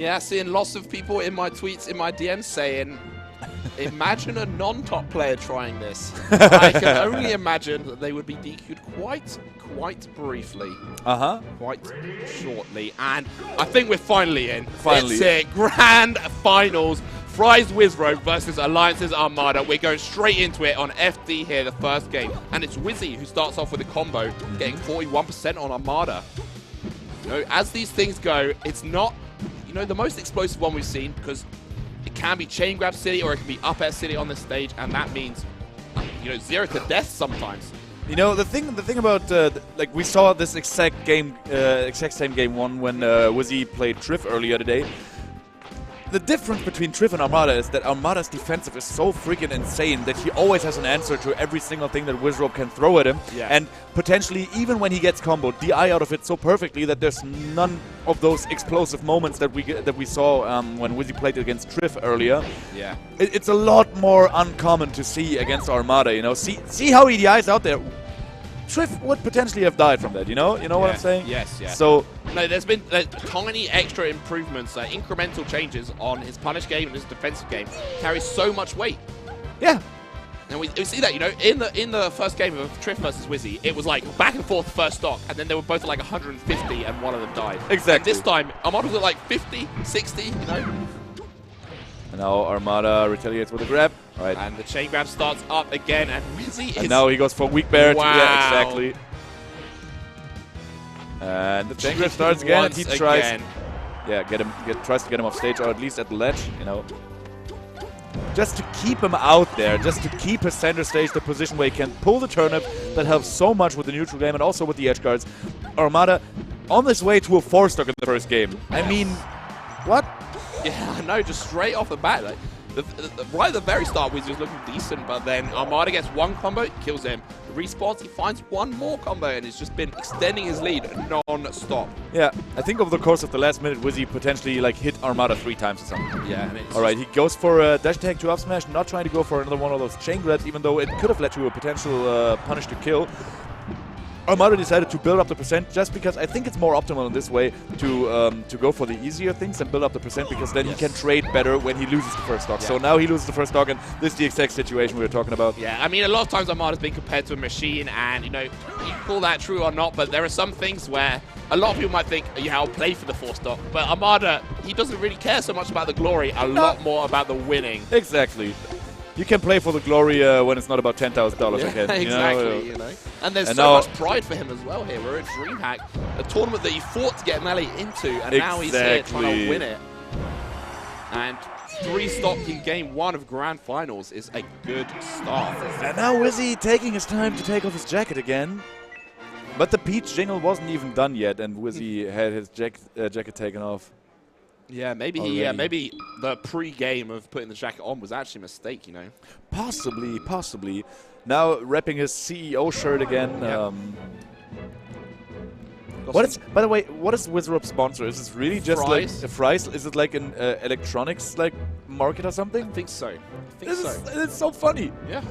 Yeah, seeing lots of people in my tweets, in my DMs saying, imagine a non-top player trying this. I can only imagine that they would be DQ'd quite briefly. Quite shortly. And I think we're finally in. Finally. It's it. Grand Finals. Fry's Wizzrobe versus Alliance's Armada. We're going straight into it on FD here, the first game. And it's Wizzy who starts off with a combo, getting 41% on Armada. You know, as these things go, it's not, you know, the most explosive one we've seen, because it can be chain grab city or it can be up air city on this stage, and that means, you know, 0 to death sometimes. You know, the thing about like we saw this exact same game one when Wizzy played Triff earlier today. The difference between Triff and Armada is that Armada's defensive is so freaking insane that he always has an answer to every single thing that Wizzrobe can throw at him. Yeah. And potentially, even when he gets comboed, DI out of it so perfectly that there's none of those explosive moments that we saw when Wizzy played against Triff earlier. Yeah. It's a lot more uncommon to see against Armada, you know. See how he DIs out there. Triff would potentially have died from that, you know? You know what I'm saying? Yes, yeah. So no, there's been tiny extra improvements, incremental changes on his punish game and his defensive game. Carries so much weight. yeah. And we see that, you know, in the first game of Triff versus Wizzy, it was like back and forth first stock, and then they were both at like 150 and one of them died. Exactly. And this time, Armada was at like 50, 60, you know? And now Armada retaliates with a grab. All right. And the chain grab starts up again, and Wizzy is... And now he goes for weak bear. Wow. Yeah, exactly. And the chain grab starts again, and he tries... Yeah, tries to get him off stage, or at least at the ledge, you know. Just to keep him out there, just to keep his center stage the position where he can pull the turnip. That helps so much with the neutral game and also with the edge guards. Armada on this way to a 4-stock in the first game. I mean, what? Yeah, I know, just straight off the bat. Like, right at the very start, Wizzy was looking decent, but then Armada gets one combo, kills him. The respawns, he finds one more combo, and it's just been extending his lead non-stop. Yeah, I think over the course of the last minute, Wizzy potentially like hit Armada 3 times or something. Yeah. And all right, he goes for a dash attack to up smash, not trying to go for another one of those chain grabs, even though it could have led to a potential punish to kill. Armada decided to build up the percent just because I think it's more optimal in this way to go for the easier things and build up the percent, because then he can trade better when he loses the first stock. Yeah. So now he loses the first stock, and this is the exact situation we were talking about. Yeah, I mean, a lot of times Armada's been compared to a machine, and, you know, you can call that true or not, but there are some things where a lot of people might think, yeah, I'll play for the 4-stock, but Armada, he doesn't really care so much about the glory, a lot more about the winning. Exactly. You can play for the glory when it's not about $10,000 yeah, again. Exactly, you know. And there's so much pride for him as well here. We're at Dreamhack, a tournament that he fought to get Melee into, and now he's here trying to win it. And 3-stock in game 1 of Grand Finals is a good start. And now Wizzy taking his time to take off his jacket again. But the Peach jingle wasn't even done yet, and Wizzy had his jacket taken off. Yeah, maybe maybe the pre-game of putting the jacket on was actually a mistake, you know. Possibly. Now wrapping his CEO shirt again. Yep. By the way, what is Wizzrobe's sponsor? Is this really just Fry's? like Fry's? Is it like an electronics like market or something? I think so. It's so funny. Yeah.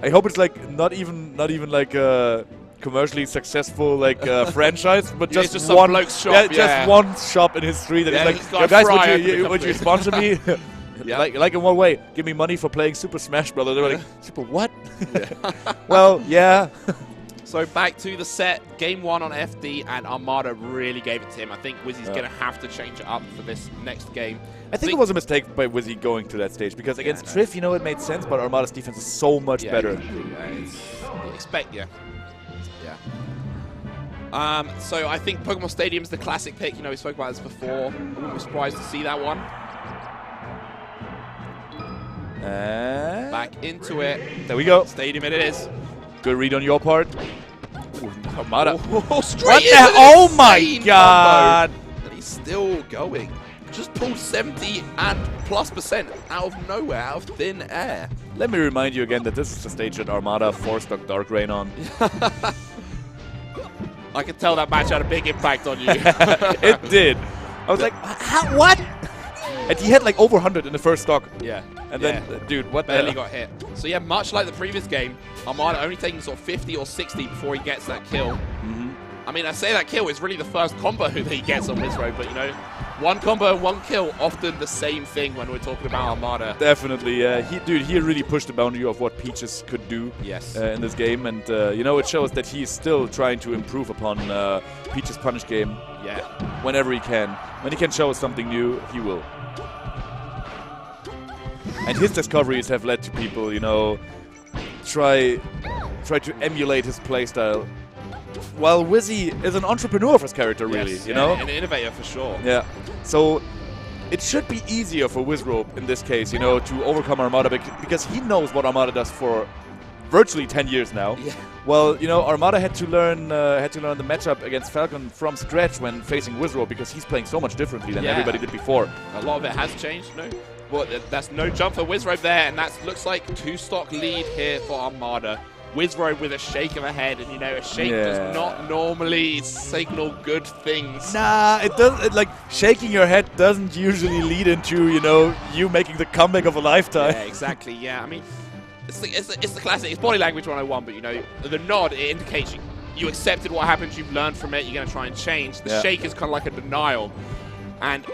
I hope it's like not even like a commercially successful like franchise, but Yeah, just some one bloke's shop. Yeah, just one shop in his street that Yeah, is he's like, got yo, a guys, Fry would you sponsor me? Yeah. Like in what way? Give me money for playing Super Smash Brothers. They were like, Super what? Well, yeah. So back to the set, game 1 on FD, and Armada really gave it to him. I think Wizzy's going to have to change it up for this next game. I think it was a mistake by Wizzy going to that stage, because against Triff, you know, it made sense, but Armada's defense is so much better. So I think Pokemon Stadium's the classic pick. You know, we spoke about this before. I wouldn't be surprised to see that one. Back into it. There we go. Stadium it is. Good read on your part. Ooh, Armada. Straight Oh my god! And he's still going. Just pulled 70% out of nowhere, out of thin air. Let me remind you again that this is the stage that Armada 4-stock Dark Rain on. I can tell that match had a big impact on you. It did. I was like, what? And he had like over 100 in the first stock. Yeah. And then, dude, what barely got hit. So yeah, much like the previous game, Armada only taking sort of 50 or 60 before he gets that kill. I mean, I say that kill is really the first combo that he gets on Wizzrobe, but you know, One combo, one kill, often the same thing when we're talking about Armada. Definitely, he really pushed the boundary of what Peaches could do in this game, and you know, it shows that he's still trying to improve upon Peaches' punish game. Yeah. Whenever he can. When he can show us something new, he will. And his discoveries have led to people, you know, try to emulate his playstyle. While Wizzy is an entrepreneur of his character, really, you know? An innovator for sure. Yeah. So it should be easier for Wizzrobe in this case, you know, to overcome Armada because he knows what Armada does for virtually 10 years now. Yeah. Well, you know, Armada had to learn the matchup against Falcon from scratch when facing Wizzrobe because he's playing so much differently than everybody did before. A lot of it has changed, no? Well, that's no jump for Wizzrobe there, and that looks like 2-stock lead here for Armada. Wizzrobe with a shake of a head, and you know, a shake does not normally signal good things. Nah, it doesn't. Like, shaking your head doesn't usually lead into, you know, you making the comeback of a lifetime. Yeah, exactly. Yeah, I mean, it's the classic. It's body language 101, but you know, the nod, it indicates you accepted what happened, you've learned from it, you're going to try and change. The shake is kind of like a denial, and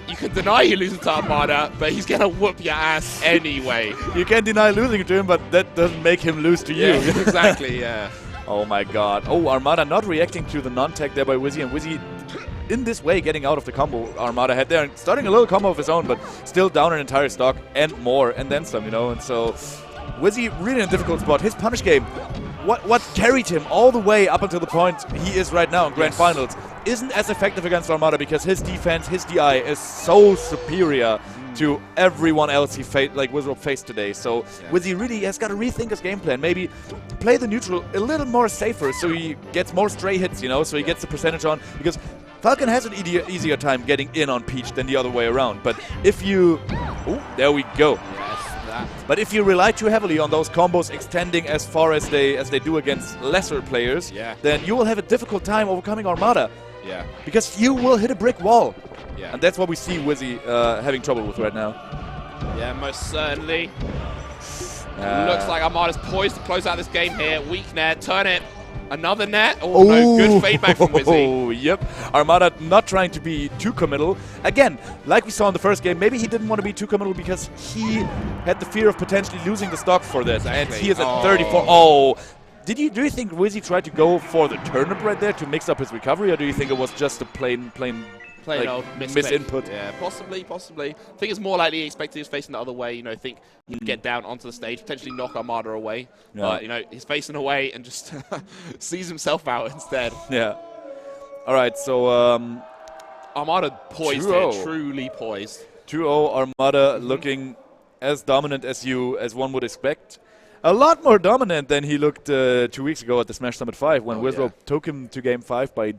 you can deny you're losing to Armada, but he's going to whoop your ass anyway. You can deny losing to him, but that doesn't make him lose to you. Exactly, yeah. Oh my god. Oh, Armada not reacting to the non-tech there by Wizzy, and Wizzy in this way getting out of the combo Armada had there and starting a little combo of his own, but still down an entire stock and more, and then some, you know. And so Wizzy really in a difficult spot. His punish game, what carried him all the way up until the point he is right now in Grand Finals, isn't as effective against Armada because his defense, his DI is so superior to everyone else Wizzrobe faced today. So Wizzy really has got to rethink his game plan. Maybe play the neutral a little more safer so he gets more stray hits, you know, so he gets the percentage on, because Falcon has an easier time getting in on Peach than the other way around. But if you... Oh, there we go. But if you rely too heavily on those combos extending as far as they do against lesser players, then you will have a difficult time overcoming Armada. Yeah. Because you will hit a brick wall. Yeah. And that's what we see Wizzy having trouble with right now. Yeah, most certainly. Looks like Armada's poised to close out this game here. Weak net, turn it. Another net. Oh, no, good feedback from Wizzy. Oh, yep. Armada not trying to be too committal. Again, like we saw in the first game, maybe he didn't want to be too committal because he had the fear of potentially losing the stock for this. Exactly. And he is at 34. Oh. Do you think Wizzy tried to go for the turnip right there to mix up his recovery, or do you think it was just a plain old misinput? Yeah, possibly. I think it's more likely he expected he was facing the other way. You know, think he'd get down onto the stage, potentially knock Armada away. Yeah. But, you know, he's facing away and just sees himself out instead. Yeah. All right, so... Armada poised here, truly poised. 2-0, Armada looking as dominant as one would expect. A lot more dominant than he looked 2 weeks ago at the Smash Summit 5 when Wizzrobe took him to Game 5 by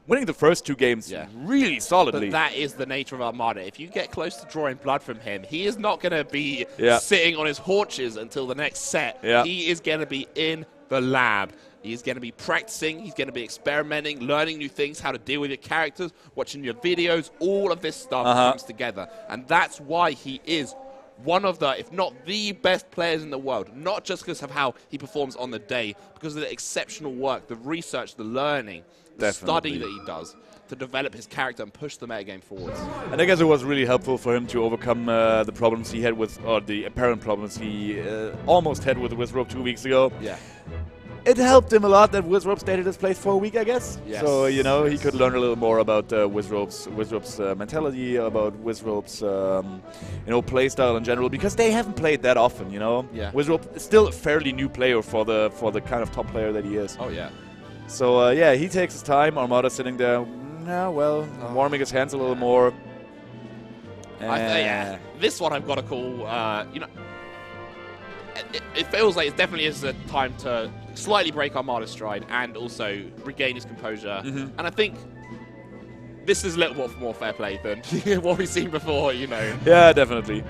winning the first 2 games really solidly. But that is the nature of Armada. If you get close to drawing blood from him, he is not going to be sitting on his haunches until the next set. Yeah. He is going to be in the lab. He's going to be practicing. He's going to be experimenting, learning new things, how to deal with your characters, watching your videos. All of this stuff comes together. And that's why he is one of the, if not the best players in the world, not just because of how he performs on the day, because of the exceptional work, the research, the learning, the study that he does to develop his character and push the metagame forwards. And I guess it was really helpful for him to overcome the problems he had with, or the apparent problems he almost had with Wizzrobe 2 weeks ago. Yeah. It helped him a lot that Wizzrobe stayed at his place for a week, I guess. Yes. So, you know, he could learn a little more about Wizzrobe's mentality, about Wizzrobe's, you know, play style in general, because they haven't played that often, you know. Yeah. Wizzrobe is still a fairly new player for the kind of top player that he is. Oh, yeah. So, yeah, he takes his time. Armada sitting there, warming his hands a little more. This one I've got to call, you know, it feels like it definitely is a time to slightly break Armada's stride and also regain his composure. And I think this is a little more fair play than what we've seen before, you know. Yeah, definitely.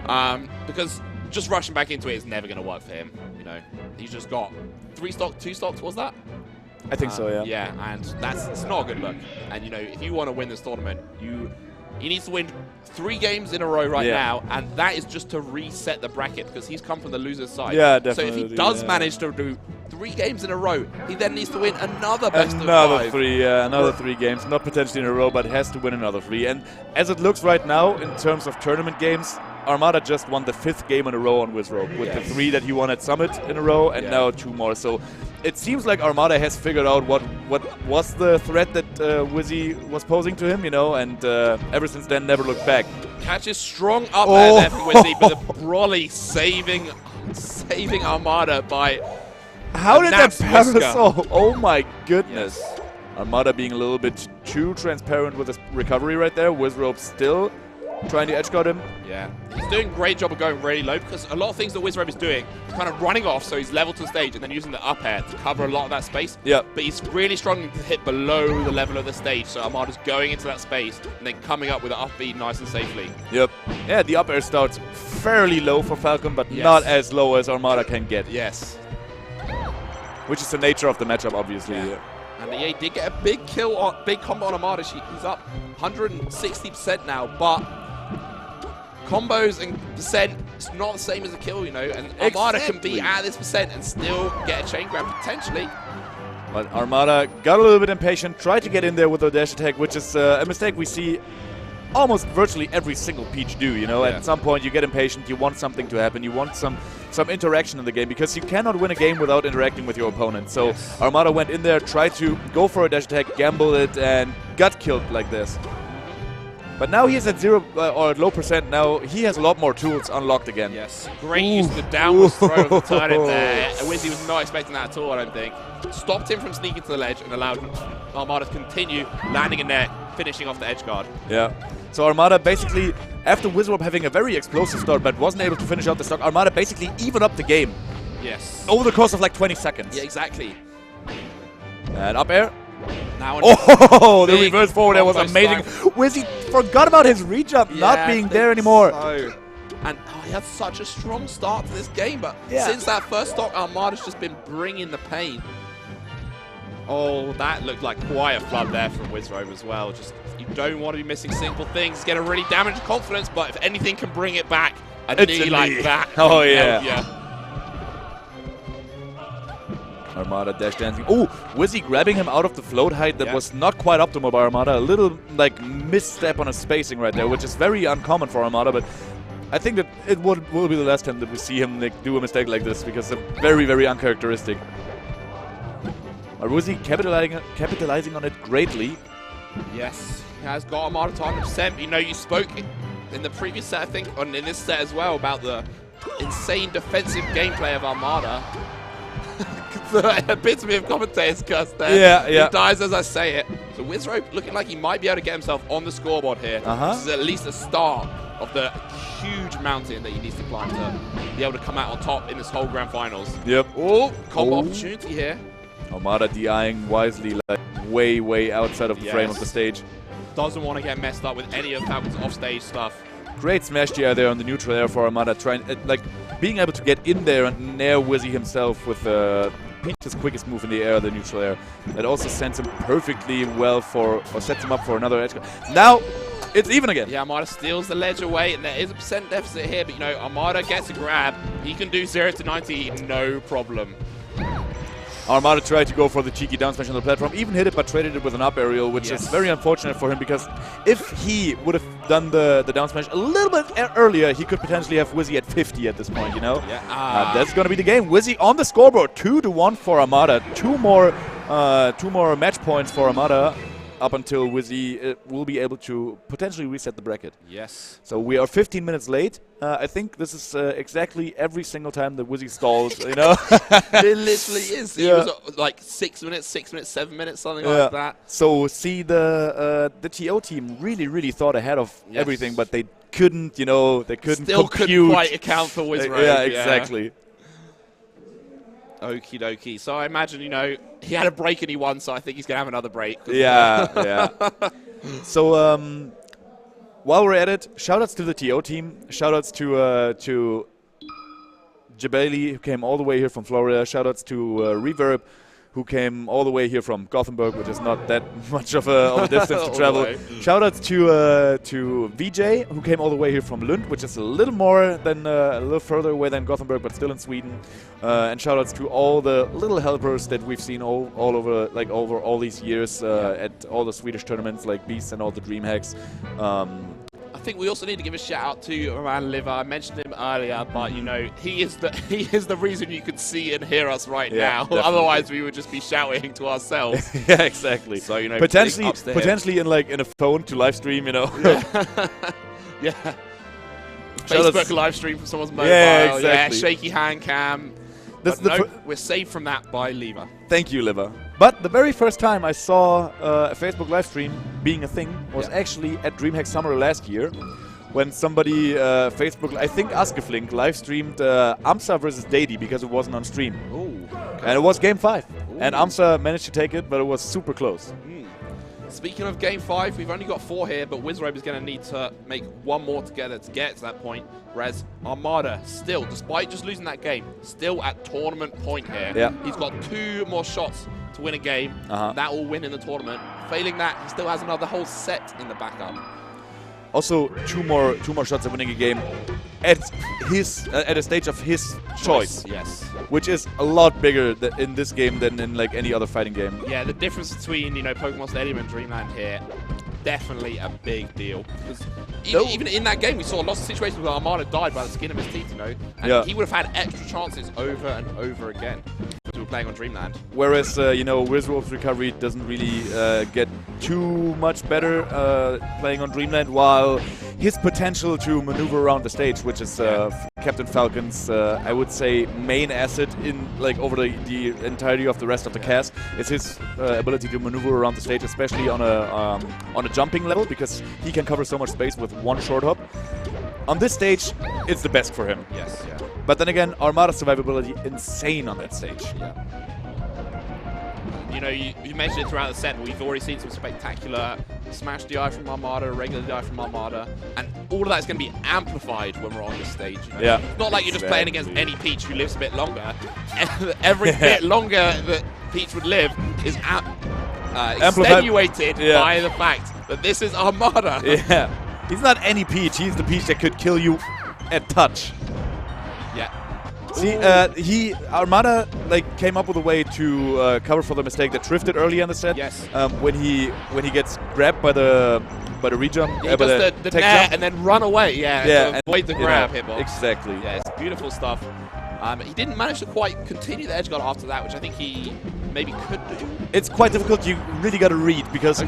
Because just rushing back into it is never going to work for him, you know. He's just got 2 stocks, was that? I think so, yeah. Yeah, and it's not a good look. And, you know, if you want to win this tournament, he needs to win 3 games in a row now, and that is just to reset the bracket because he's come from the loser's side. Yeah, definitely. So if he does manage to do 3 games in a row. He then needs to win another best of 5. Another 3, another 3 games. Not potentially in a row, but has to win another 3. And as it looks right now, in terms of tournament games, Armada just won the 5th game in a row on Wizzrobe, with the 3 that he won at Summit in a row, and now 2 more. So it seems like Armada has figured out what was the threat that Wizzy was posing to him, you know, and ever since then, never looked back. Catches strong up there from Wizzy, but the Broly saving Armada by How did that parasol? Oh my goodness. Yes. Armada being a little bit too transparent with his recovery right there. Wizzrobe still trying to edge guard him. Yeah. He's doing a great job of going really low, because a lot of things that Wizzrobe is doing, kind of running off so he's level to the stage and then using the up air to cover a lot of that space. Yeah. But he's really struggling to hit below the level of the stage, so Armada's going into that space and then coming up with an up B nice and safely. Yep. Yeah, the up air starts fairly low for Falcon, but not as low as Armada can get. Yes. Which is the nature of the matchup, obviously. Yeah. And the EA did get a big kill, big combo on Armada. He's up 160% now, but combos and percent, it's not the same as a kill, you know, and Armada can be at this percent and still get a chain grab, potentially. But Armada got a little bit impatient, tried to get in there with a dash attack, which is a mistake we see almost virtually every single Peach do, you know. At some point you get impatient, you want something to happen, you want some interaction in the game, because you cannot win a game without interacting with your opponent. So Armada went in there, tried to go for a dash attack, gamble it, and got killed like this. But now he's at 0 or at low percent. Now he has a lot more tools unlocked again. Yes, great use of the downward throw of the turnip there. Wizzy was not expecting that at all, I don't think. Stopped him from sneaking to the ledge and allowed Armada to continue landing in there, finishing off the edge guard. Yeah. So Armada basically, after Wizzrobe having a very explosive start but wasn't able to finish out the stock, Armada basically evened up the game. Yes. Over the course of like 20 seconds. Yeah, exactly. And up air. Now the reverse forward there was amazing. Wizzy forgot about his re-jump not being there anymore. So. And he had such a strong start to this game, but since that first stock, Armada's just been bringing the pain. Oh, that looked like quite a flood there from Wizzrobe as well. Just, you don't want to be missing simple things. Get a really damaged confidence, but if anything can bring it back, a knee like that. Oh, yeah. Armada dash dancing. Oh, Wizzy grabbing him out of the float height that was not quite optimal by Armada. A little like misstep on his spacing right there, which is very uncommon for Armada, but I think that it will be the last time that we see him like, do a mistake like this, because it's very, very uncharacteristic. Wizzy capitalizing on it greatly. Yes, he has got Armada to 100%. You know, you spoke in the previous set, I think, and in this set as well, about the insane defensive gameplay of Armada. The epitome of commentator's cuss there. Yeah. He dies as I say it. So Wizzrobe looking like he might be able to get himself on the scoreboard here. This is at least the start of the huge mountain that he needs to climb to be able to come out on top in this whole grand finals. Yep. Oh, combo opportunity here. Armada DIing wisely, like way, way outside of the frame of the stage. Doesn't want to get messed up with any of Falcon's offstage stuff. Great smash DI there on the neutral air for Armada, trying like being able to get in there and nair Wizzy himself with Peach's quickest move in the air, the neutral air. That also sends him perfectly well for, or sets him up for another edge. Now it's even again. Yeah, Armada steals the ledge away, and there is a percent deficit here, but you know, Armada gets a grab. He can do 0 to 90, no problem. Armada tried to go for the cheeky down smash on the platform, even hit it, but traded it with an up aerial, which is very unfortunate for him, because if he would have done the down smash a little bit earlier, he could potentially have Wizzy at 50 at this point, you know? Yeah. That's going to be the game. Wizzy on the scoreboard, 2-1 for Armada. Two more match points for Armada up until Wizzy will be able to potentially reset the bracket. Yes. So we are 15 minutes late. I think this is exactly every single time that Wizzy stalls, you know? It literally is. It was like 6 minutes, 7 minutes, something like that. So see, the TO team really thought ahead of everything, but they couldn't, you know, they couldn't couldn't quite account for Wizzrobe. Yeah, exactly. Okie dokie. So I imagine, you know, he had a break and he won, so I think he's going to have another break. Yeah. So while we're at it, shoutouts to the TO team. Shoutouts to Jabali, who came all the way here from Florida. Shoutouts to Reverb, who came all the way here from Gothenburg, which is not that much of a distance to travel. Shoutouts to VJ, who came all the way here from Lund, which is a little more than a little further away than Gothenburg, but still in Sweden. And shoutouts to all the little helpers that we've seen all over, like over all these years at all the Swedish tournaments, like Beast and all the Dreamhacks. I think we also need to give a shout out to Aran Liver. I mentioned him earlier, but you know he is the reason you can see and hear us right now. Definitely. Otherwise, we would just be shouting to ourselves. Yeah, exactly. So you know, potentially in a phone to live stream, you know. Yeah. Facebook live stream from someone's mobile. Yeah, exactly. Yeah, shaky hand cam. We're saved from that by Liver. Thank you, Liver. But the very first time I saw a Facebook live stream being a thing was actually at Dreamhack Summer last year, when somebody, Facebook, I think Askeflink, live streamed Amsa versus Dady because it wasn't on stream. Ooh, okay. And it was Game 5. Ooh. And Amsa managed to take it, but it was super close. Speaking of Game 5, we've only got 4 here, but Wizzrobe is going to need to make 1 more together to get to that point. Whereas Armada still, despite just losing that game, still at tournament point here. Yeah. He's got 2 more shots to win a game. That will win in the tournament. Failing that, he still has another whole set in the backup. Also, two more shots at winning a game at a stage of his choice. Yes. Which is a lot bigger in this game than in like any other fighting game. Yeah, the difference between, you know, Pokemon Stadium and Dreamland here, definitely a big deal. Because even in that game, we saw lots of situations where Armada died by the skin of his teeth, you know, and he would have had extra chances over and over again if we were playing on Dreamland. Whereas, you know, Wizzrobe's recovery doesn't really get too much better playing on Dreamland, while his potential to maneuver around the stage, which is Captain Falcon's, I would say, main asset in like over the entirety of the rest of the cast, is his ability to maneuver around the stage, especially on a jumping level, because he can cover so much space with one short hop. On this stage, it's the best for him. Yes, yeah. But then again, Armada's survivability insane on that stage. Yeah. You know, you mentioned it throughout the set, but we've already seen some spectacular smash DI from Armada, regular DI from Armada, and all of that is going to be amplified when we're on this stage. You know? Yeah. It's not like you're just playing against any Peach who lives a bit longer. Every bit longer that Peach would live is extenuated by the fact that this is Armada. Yeah. He's not any Peach. He's the Peach that could kill you at touch. Yeah. See, Armada like came up with a way to cover for the mistake that drifted early in the set. Yes. When he gets grabbed by the rejump. He does the nair and then run away. Yeah. To avoid the grab hitbox. Exactly. Yeah, it's beautiful stuff. He didn't manage to quite continue the edge guard after that, which I think he maybe could do. It's quite difficult. You really got to read, because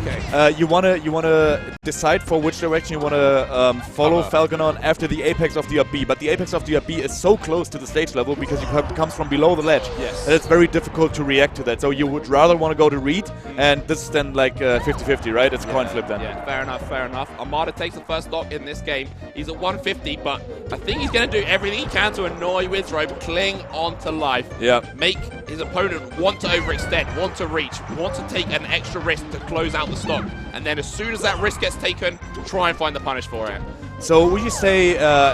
you wanna decide for which direction you wanna follow Falcon on after the apex of the up B. But the apex of the up B is so close to the stage level because it comes from below the ledge. Yes. And it's very difficult to react to that. So you would rather want to go to read, and this is then like 50-50, right? It's a coin flip then. Yeah, fair enough, fair enough. Armada takes the first stock in this game. He's at 150, but I think he's going to do everything he can to annoy Wizzrobe, cling on to life, make his opponent want to overextend, want to reach, want to take an extra risk to close out the stock. And then as soon as that risk gets taken, try and find the punish for it. So would you say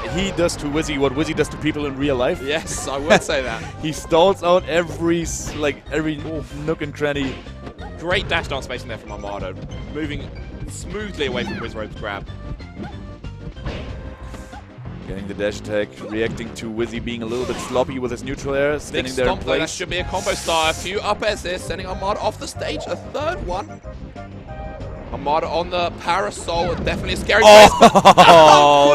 he does to Wizzy what Wizzy does to people in real life? Yes, I would say that. He stalls out every nook and cranny. Great dash down spacing there from Armada, moving smoothly away from Wizzrobe's grab. Getting the dash attack, reacting to Wizzy being a little bit sloppy with his neutral air, standing there in place. That should be a combo star. A few up airs here, sending Armada off the stage. A third one. Armada on the Parasol, definitely a scary place.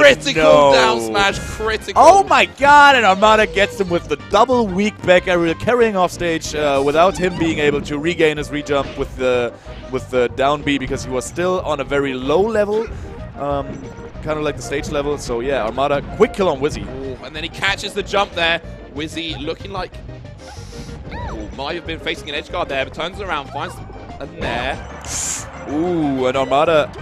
Critical down smash, critical. Oh my god, and Armada gets him with the double weak back area, carrying off stage without him being able to regain his rejump with the down B, because he was still on a very low level. Kind of like the stage level, so yeah, Armada, quick kill on Wizzy. Ooh, and then he catches the jump there. Wizzy looking like might have been facing an edge guard there, but turns around, finds a nair. Ooh, and Armada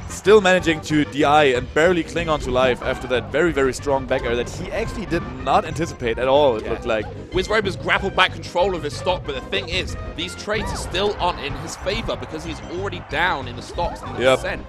still managing to DI and barely cling on to life after that very, very strong back air that he actually did not anticipate at all, it looked like. Wizzrobe has grappled back control of his stock, but the thing is, these trades still aren't in his favor because he's already down in the stocks in the descent.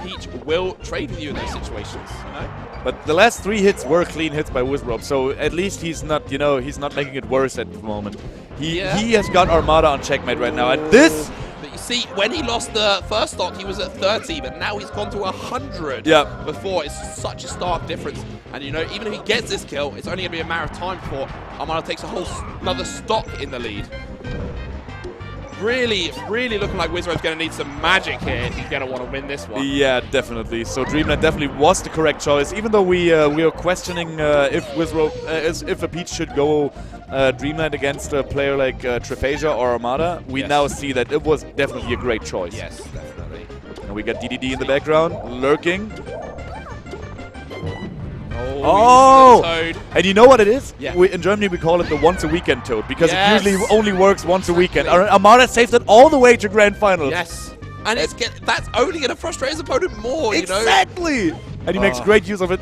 Peach will trade with you in those situations, you know? But the last 3 hits were clean hits by Wizzrobe, so at least he's not, you know, he's not making it worse at the moment. He has got Armada on checkmate right now, and this... But you see, when he lost the first stock, he was at 30, but now he's gone to 100 before. It's such a stark difference. And, you know, even if he gets this kill, it's only going to be a matter of time before Armada takes a whole another stock in the lead. Really, really looking like Wizzrobe's going to need some magic here if he's going to want to win this one. Yeah, definitely. So Dreamhack definitely was the correct choice, even though we are questioning if Wizzrobe, if a Peach should go Dreamland against a player like Trephasia or Armada. We now see that it was definitely a great choice. Yes, definitely. And we got DDD in the background, lurking. Oh! And you know what it is? Yeah. In Germany we call it the once a weekend toad, because it usually only works once a weekend. Armada saved it all the way to grand finals. Yes. And that's only going to frustrate his opponent more, you know? Exactly! And he makes great use of it,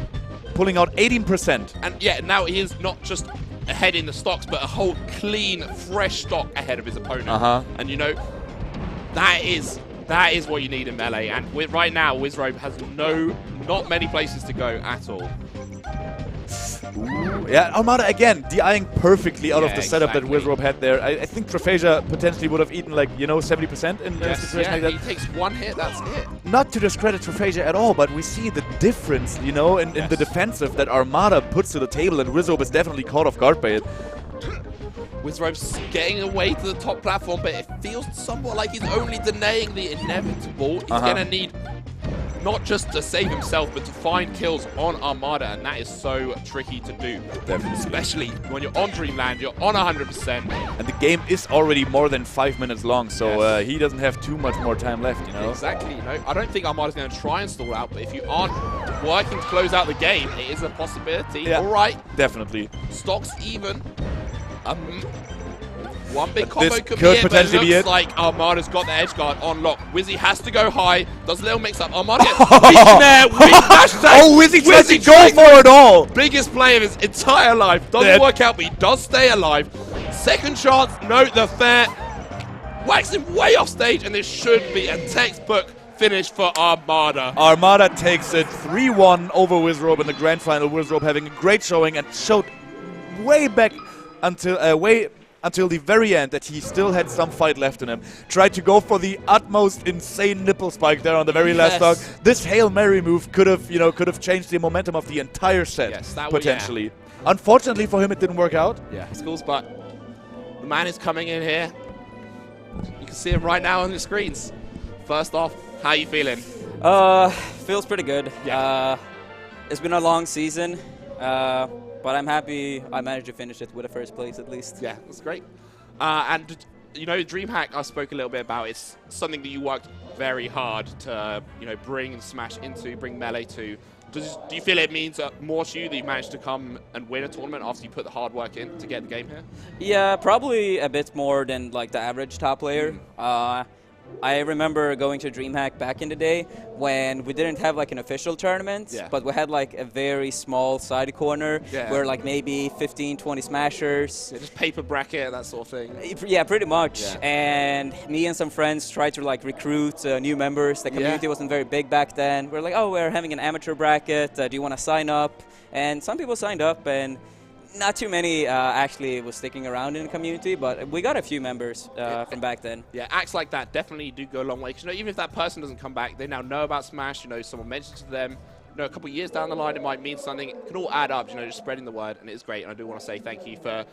pulling out 18%. And yeah, now he is not just ahead in the stocks, but a whole clean, fresh stock ahead of his opponent. And you know, that is what you need in Melee. And right now, Wizzrobe has not many places to go at all. Ooh, yeah, Armada again, DIing perfectly out of the setup that Wizzrobe had there. I think Trephasia potentially would have eaten, like, you know, 70% in a situation like that. He takes one hit, that's it. Not to discredit Trephasia at all, but we see the difference, you know, in the defensive that Armada puts to the table, and Wizzrobe is definitely caught off guard by it. Wizzrobe's getting away to the top platform, but it feels somewhat like he's only denying the inevitable. He's going to need not just to save himself, but to find kills on Armada, and that is so tricky to do. Definitely. Especially when you're on Dreamland, you're on 100%. And the game is already more than 5 minutes long, so he doesn't have too much more time left, you know? Exactly. You know, I don't think Armada's going to try and stall out, but if you aren't working to close out the game, it is a possibility. Yeah, all right. Definitely. Stocks even. One big combo could be it, but it looks like Armada's got the edge guard on lock. Wizzy has to go high, does a little mix-up. Armada gets beaten there, weak hashtag. Oh, Wizzy tries to go for it all. Biggest play of his entire life. Doesn't work out, but he does stay alive. Second chance, note the fair. Whacks him way off stage, and this should be a textbook finish for Armada. Armada takes it 3-1 over Wizzrobe in the grand final. Wizzrobe having a great showing and showed way back until the very end that he still had some fight left in him. Tried to go for the utmost insane nipple spike there on the very last stock. This Hail Mary move could have changed the momentum of the entire set, potentially. Unfortunately for him, it didn't work out. Yeah, schools, but the man is coming in here. You can see him right now on the screens. First off, how are you feeling? Feels pretty good. Yeah. It's been a long season. But I'm happy I managed to finish it with a first place at least. Yeah, that's great. And, you know, Dreamhack I spoke a little bit about. It's something that you worked very hard to, you know, bring Smash into, bring Melee to. Do you feel it means more to you that you managed to come and win a tournament after you put the hard work in to get the game here? Yeah, probably a bit more than, like, the average top player. I remember going to Dreamhack back in the day when we didn't have like an official tournament, but we had like a very small side corner where like maybe 15, 20 smashers. Yeah, just paper bracket, that sort of thing. Yeah, pretty much. Yeah. And me and some friends tried to like recruit new members. The community wasn't very big back then. We're like, oh, we're having an amateur bracket. Do you want to sign up? And some people signed up, and not too many actually was sticking around in the community, but we got a few members from back then. Yeah, acts like that definitely do go a long way. Because, you know, even if that person doesn't come back, they now know about Smash. You know, someone mentions to them. You know, a couple of years down the line, it might mean something. It can all add up. You know, just spreading the word, and it is great. And I do want to say thank you for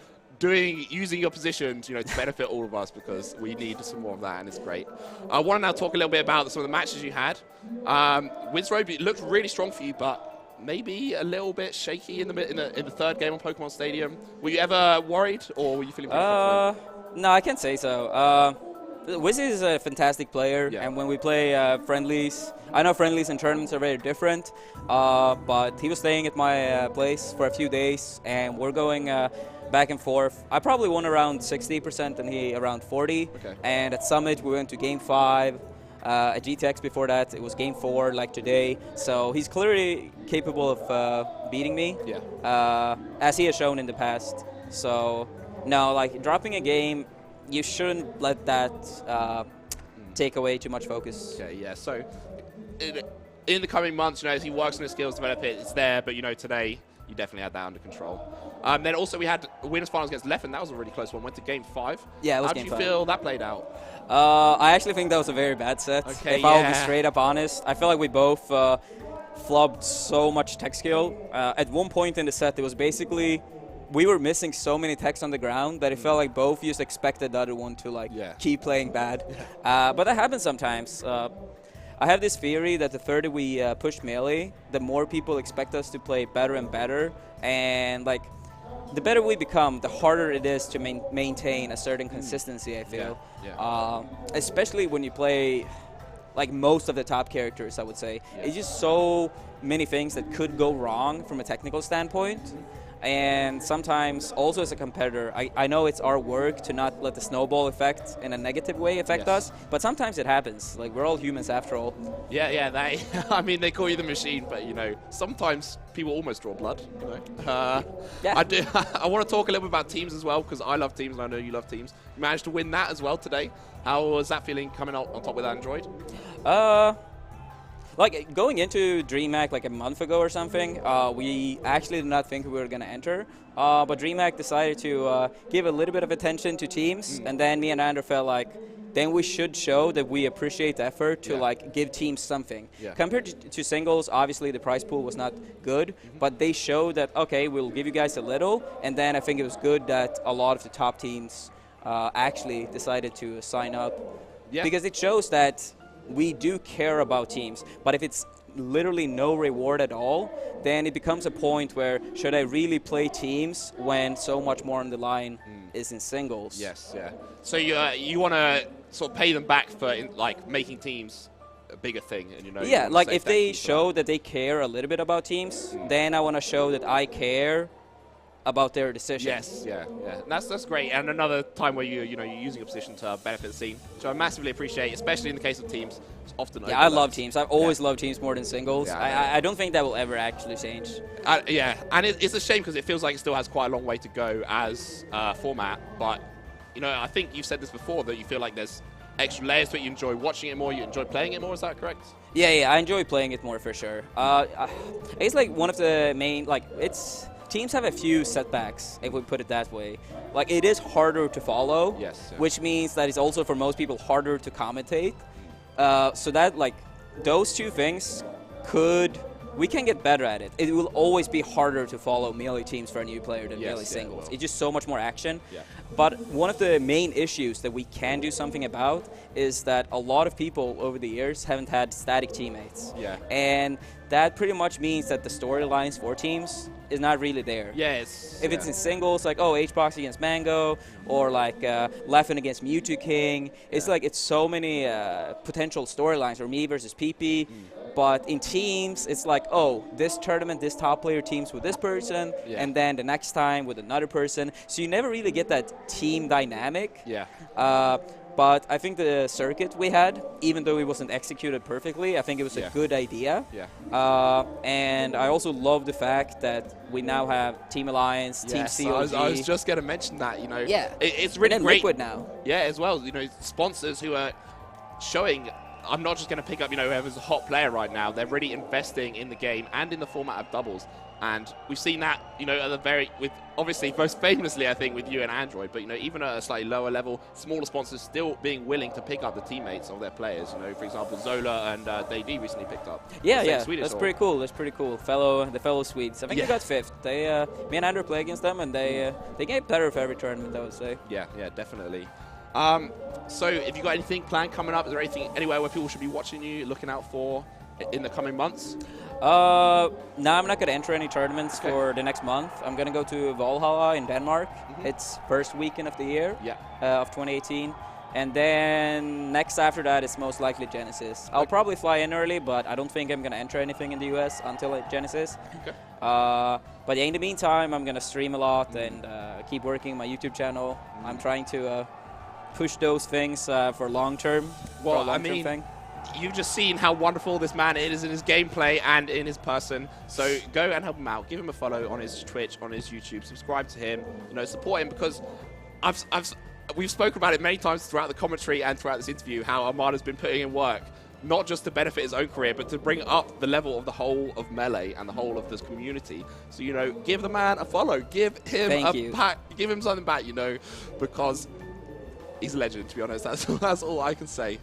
using your position to, you know, to benefit all of us, because we need some more of that, and it's great. I want to now talk a little bit about some of the matches you had. Wizzrobe, it looked really strong for you, but maybe a little bit shaky in the third game on Pokemon Stadium. Were you ever worried, or were you feeling pretty confident? No, I can't say so. Wizzy is a fantastic player, and when we play friendlies, I know friendlies and tournaments are very different, but he was staying at my place for a few days, and we're going back and forth. I probably won around 60% and he around 40%, and at Summit we went to Game 5. At GTX before that, it was Game 4, like today. So he's clearly capable of beating me, as he has shown in the past. So, no, like, dropping a game, you shouldn't let that take away too much focus. Okay, yeah. So, in the coming months, as he works on his skills, develop it, it's there. But today you definitely had that under control. Then also we had winners finals against Leffen. That was a really close one. Went to game 5. Yeah, it was How game 5. How did you feel that played out? I actually think that was a very bad set. Okay, if I'll be straight up honest, I feel like we both flubbed so much tech skill. At one point in the set, it was basically we were missing so many techs on the ground that it felt like both just expected the other one to keep playing bad. But that happens sometimes. I have this theory that the further we push melee, the more people expect us to play better and better, and the better we become, the harder it is to maintain a certain consistency, I feel. Especially when you play most of the top characters, I would say. It's just so many things that could go wrong from a technical standpoint. And sometimes, also as a competitor, I know it's our work to not let the snowball effect in a negative way affect us, but sometimes it happens. We're all humans after all. Yeah, I mean, they call you the machine, but, sometimes people almost draw blood, I want to talk a little bit about teams as well, because I love teams, and I know you love teams. You managed to win that as well today. How was that feeling coming out on top with Android? Going into Dreamhack a month ago or something, we actually did not think we were going to enter. But Dreamhack decided to give a little bit of attention to teams, and then me and Andrew felt then we should show that we appreciate the effort to give teams something. Compared to singles, obviously the prize pool was not good, but they showed that, okay, we'll give you guys a little, and then I think it was good that a lot of the top teams actually decided to sign up. Because it shows that we do care about teams, but if it's literally no reward at all, then it becomes a point where should I really play teams when so much more on the line is in singles? Yes, yeah. So you want to sort of pay them back for making teams a bigger thing, and if they show that they care a little bit about teams, then I want to show that I care about their decisions. Yes, yeah. That's great. And another time where you're using a position to benefit the scene, which I massively appreciate, especially in the case of teams. It's often I love teams. I've always loved teams more than singles. I don't think that will ever actually change. And it's a shame because it feels like it still has quite a long way to go as a format. But I think you've said this before, that you feel like there's extra layers to it. You enjoy watching it more. You enjoy playing it more. Is that correct? Yeah. I enjoy playing it more for sure. It's one of the main teams have a few setbacks, if we put it that way. It is harder to follow, which means that it's also for most people harder to commentate. So that those two things we can get better at it. It will always be harder to follow melee teams for a new player than melee singles. It's just so much more action. But one of the main issues that we can do something about is that a lot of people over the years haven't had static teammates. And that pretty much means that the storylines for teams is not really there. If it's in singles, HBox against Mango, or Leffen against Mewtwo King, it's it's so many potential storylines, or me versus PP. But in teams, it's this tournament, this top player teams with this person, and then the next time with another person. So you never really get that team dynamic. But I think the circuit we had, even though it wasn't executed perfectly, I think it was a good idea. And I also love the fact that we now have Team Alliance, Team COG. I was just going to mention that, It's really and great. Liquid now. As well, sponsors who are showing, I'm not just going to pick up, whoever's a hot player right now. They're really investing in the game and in the format of doubles. And we've seen that, with obviously most famously, I think, with you and Android, but, even at a slightly lower level, smaller sponsors still being willing to pick up the teammates of their players. For example, Zola and DayD recently picked up. That's pretty cool. That's pretty cool. The fellow Swedes. I think they got 5th. Me and Andrew play against them, and they get better for every tournament, I would say. Yeah, definitely. So, if you got anything planned coming up, is there anywhere where people should be watching you, looking out for in the coming months? No, I'm not going to enter any tournaments for the next month. I'm going to go to Valhalla in Denmark. It's first weekend of the year of 2018. And then next after that, it's most likely Genesis. I'll probably fly in early, but I don't think I'm going to enter anything in the US until Genesis. But in the meantime, I'm going to stream a lot and keep working my YouTube channel. I'm trying to push those things for long-term. Thing. You've just seen how wonderful this man is in his gameplay and in his person. So go and help him out. Give him a follow on his Twitch, on his YouTube. Subscribe to him. Support him, because we've spoken about it many times throughout the commentary and throughout this interview, how Armada's been putting in work not just to benefit his own career, but to bring up the level of the whole of Melee and the whole of this community. So, you know, give the man a follow. Give him give him something back, you know, because he's a legend, to be honest. That's all I can say.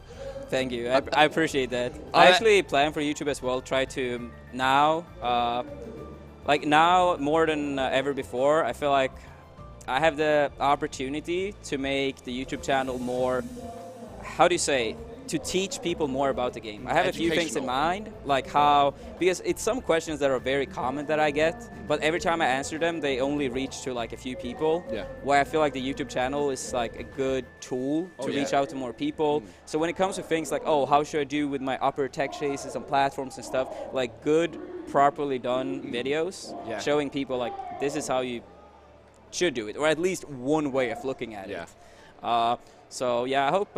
Thank you. I appreciate that. I actually plan for YouTube as well. Try to now, like now more than ever before, I feel like I have the opportunity to make the YouTube channel more, how do you say, to teach people more about the game. I have a few things in mind, like how, because it's some questions that are very common that I get, but every time I answer them, they only reach to like a few people. Yeah. Where I feel like the YouTube channel is like a good tool to reach out to more people. So when it comes to things like, oh, how should I do with my upper tech chases on platforms and stuff, like good, properly done videos, showing people like, this is how you should do it, or at least one way of looking at it. So yeah, I hope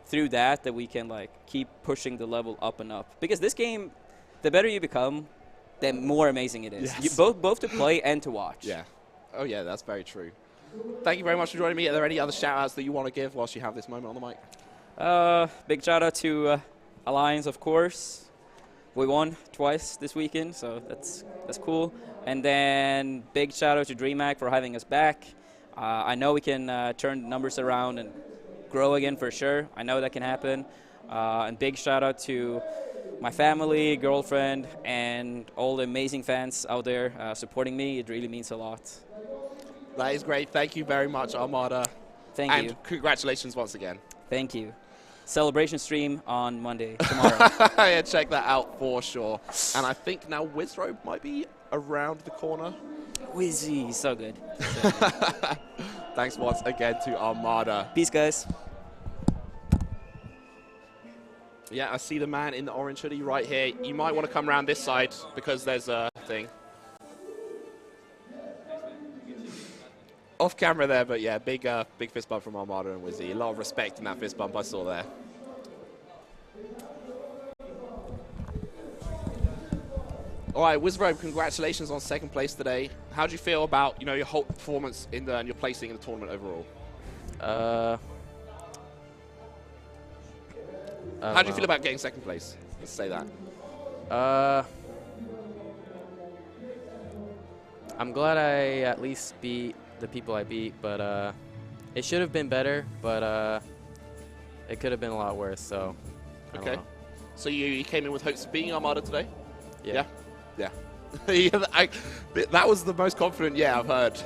through that we can like keep pushing the level up and up, because this game, the better you become, the more amazing it is. Yes. Both to play and to watch. Yeah. Oh yeah, that's very true. Thank you very much for joining me. Are there any other shout outs that you want to give whilst you have this moment on the mic? Big shout out to Alliance, of course. We won twice this weekend, so that's cool. And then big shout out to Dreamhack for having us back. I know we can turn the numbers around and grow again for sure. I know that can happen. And big shout out to my family, girlfriend, and all the amazing fans out there supporting me. It really means a lot. That is great. Thank you very much, Armada. Thank you. And congratulations once again. Thank you. Celebration stream on Monday, tomorrow. Yeah, check that out for sure. And I think now Wizzrobe might be around the corner. Wizzy, so good. Thanks once again to Armada. Peace, guys. Yeah, I see the man in the orange hoodie right here. You might want to come around this side because there's a thing. Off camera there, but yeah, big fist bump from Armada and Wizzy. A lot of respect in that fist bump I saw there. All right, Wizzrobe, congratulations on second place today. How do you feel about your whole performance and your placing in the tournament overall? How do you feel about getting second place? Let's say that. I'm glad I at least beat the people I beat, but it should have been better, but it could have been a lot worse, so I don't know. So you came in with hopes of beating Armada today? Yeah. Yeah. That was the most confident I've heard.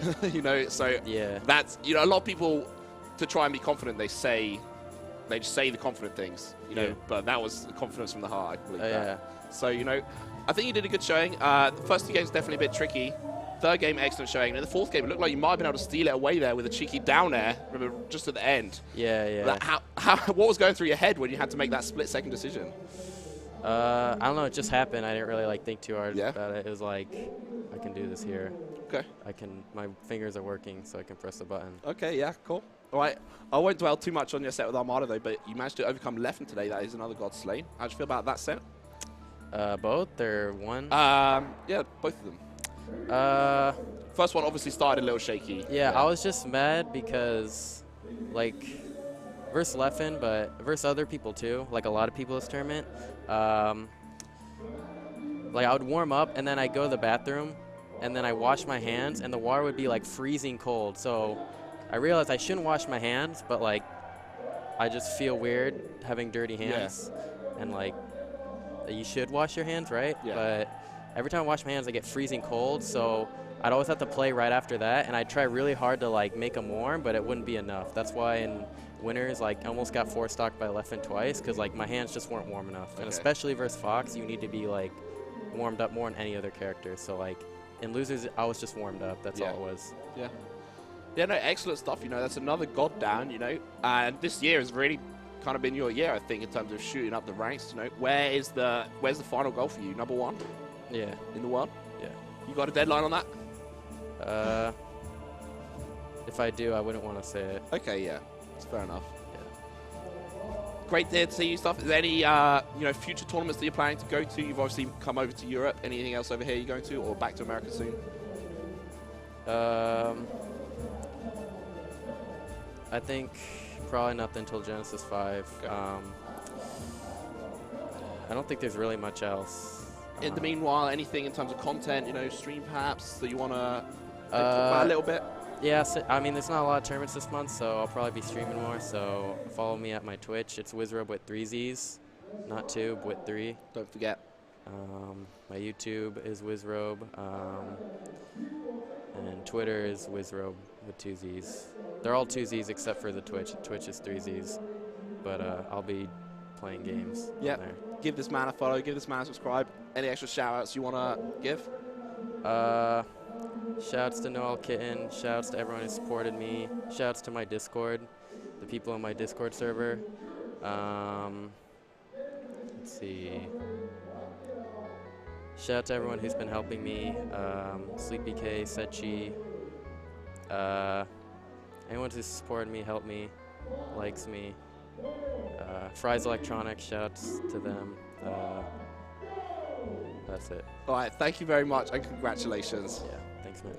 So that's a lot of people, to try and be confident, they just say the confident things, but that was confidence from the heart, I believe that. So I think you did a good showing. The first two games definitely a bit tricky. Third game, excellent showing. And in the fourth game, it looked like you might have been able to steal it away there with a cheeky down air, remember, just at the end. Yeah. What was going through your head when you had to make that split-second decision? I don't know. It just happened. I didn't really think too hard about it. It was like, I can do this here. Okay. My fingers are working, so I can press the button. Okay. Yeah. Cool. All right. I won't dwell too much on your set with Armada though, but you managed to overcome Leffen today. That is another God Slain. How do you feel about that set? Both or one? Yeah, both of them. First one obviously started a little shaky. Yeah, I was just mad because, like, versus Leffen, but versus other people too, like a lot of people this tournament. Like, I would warm up and then I'd go to the bathroom and then I wash my hands and the water would be like freezing cold. So I realized I shouldn't wash my hands, but like I just feel weird having dirty hands. And like, you should wash your hands, right? Yeah. But every time I wash my hands, I get freezing cold, so I'd always have to play right after that, and I'd try really hard to like make them warm, but it wouldn't be enough. That's why in winners, like, I almost got four-stocked by Leffen twice, because like my hands just weren't warm enough. And especially versus Fox, you need to be like warmed up more than any other character. So like in losers, I was just warmed up. That's all it was. Yeah. Yeah, no, excellent stuff. That's another god down. And this year has really kind of been your year, I think, in terms of shooting up the ranks. Where's the final goal for you? Number one? Yeah. In the world? Yeah. You got a deadline on that? If I do, I wouldn't want to say it. Okay, yeah. That's fair enough. Yeah. Great to see you stuff. Is there any future tournaments that you're planning to go to? You've obviously come over to Europe. Anything else over here you're going to, or back to America soon? I think probably nothing until Genesis 5. Okay. I don't think there's really much else. In the meanwhile, anything in terms of content, you know, stream perhaps that you want to talk about a little bit? Yeah, so, I mean, there's not a lot of tournaments this month, so I'll probably be streaming more. So follow me at my Twitch. It's Wizzrobe with 3 Z's, not 2, but with 3. Don't forget. My YouTube is Wizzrobe, and Twitter is Wizzrobe with 2 Z's. They're all 2 Z's except for the Twitch. Twitch is 3 Z's, but I'll be playing games. Yeah. Give this man a follow. Give this man a subscribe. Any extra shout-outs you want to give? Shouts to Noel Kitten. Shouts to everyone who supported me. Shouts to my Discord, the people on my Discord server. Let's see. Shout out to everyone who's been helping me. Sleepy K, Sechi. Anyone who's supported me, helped me, likes me. Fry's Electronics, shouts to them. That's it. All right, thank you very much and congratulations. Yeah, thanks, man.